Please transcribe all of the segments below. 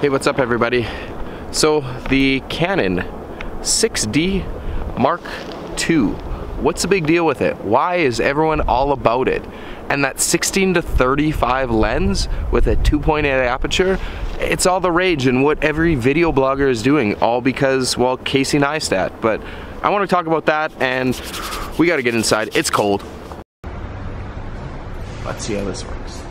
Hey, what's up everybody? So the Canon 6D Mark II, what's the big deal with it? Why is everyone all about it? And that 16-35 lens with a 2.8 aperture, it's all the rage and what every video blogger is doing, all because, well, Casey Neistat. But I want to talk about that, and we got to get inside. It's cold. Let's see how this works.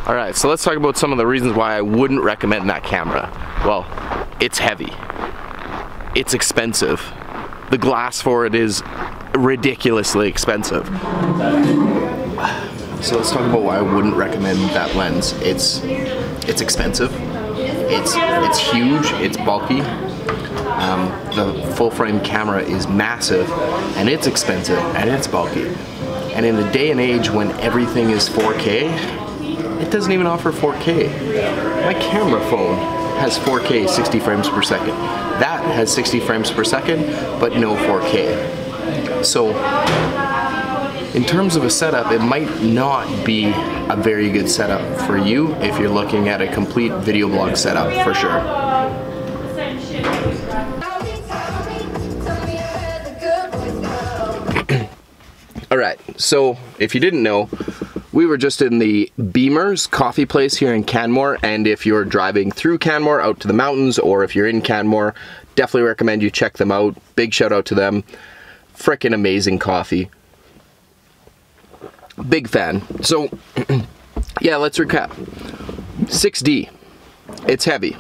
Alright, so let's talk about some of the reasons why I wouldn't recommend that camera. Well, it's heavy. It's expensive. The glass for it is ridiculously expensive. So let's talk about why I wouldn't recommend that lens. It's expensive. It's huge. It's bulky. The full frame camera is massive, and it's expensive, and it's bulky. And in the day and age when everything is 4K, it doesn't even offer 4K. My camera phone has 4K 60 frames per second. That has 60 frames per second, but no 4K. So, in terms of a setup, it might not be a very good setup for you if you're looking at a complete video blog setup, for sure. Alright, so if you didn't know, we were just in the Beamer's coffee place here in Canmore, and if you're driving through Canmore out to the mountains, or if you're in Canmore, definitely recommend you check them out. Big shout out to them. Frickin' amazing coffee. Big fan. So, yeah, let's recap. 6D. It's heavy.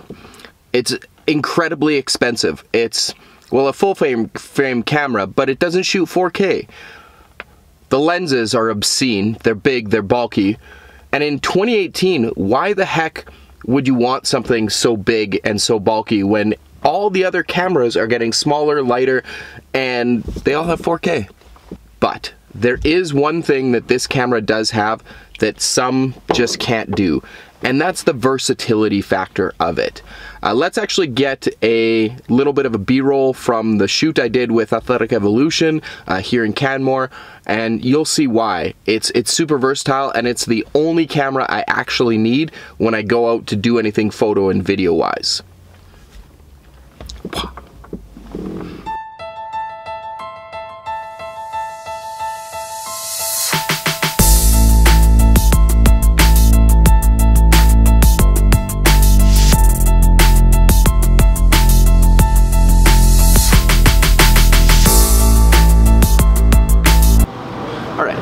It's incredibly expensive. It's, well, a full frame camera, but it doesn't shoot 4K. The lenses are obscene, they're big, they're bulky, and in 2018, why the heck would you want something so big and so bulky when all the other cameras are getting smaller, lighter, and they all have 4K? But there is one thing that this camera does have that some just can't do, and that's the versatility factor of it. Let's actually get a little bit of a B-roll from the shoot I did with Athletic Evolution here in Canmore, and you'll see why. It's super versatile, and it's the only camera I actually need when I go out to do anything photo and video wise.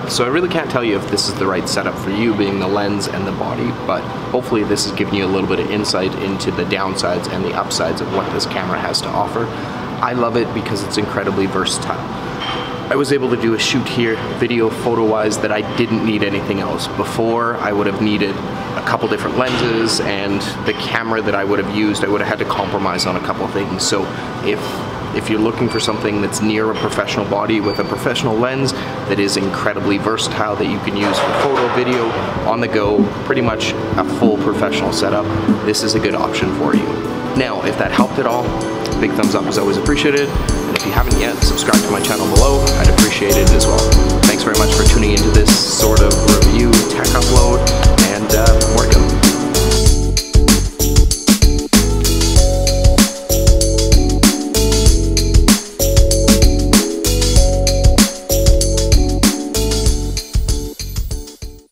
So I really can't tell you if this is the right setup for you, being the lens and the body, but hopefully this is giving you a little bit of insight into the downsides and the upsides of what this camera has to offer. I love it because it's incredibly versatile. I was able to do a shoot here, video, photo-wise, that I didn't need anything else. Before, I would have needed a couple different lenses, and the camera that I would have used, I would have had to compromise on a couple things. So if you're looking for something that's near a professional body with a professional lens that is incredibly versatile, that you can use for photo, video, on the go, pretty much a full professional setup, this is a good option for you. Now, if that helped at all, big thumbs up is always appreciated. And if you haven't yet, subscribe to my channel below. I'd appreciate it as well. Thanks very much for tuning into this sort of review tech upload, and work out.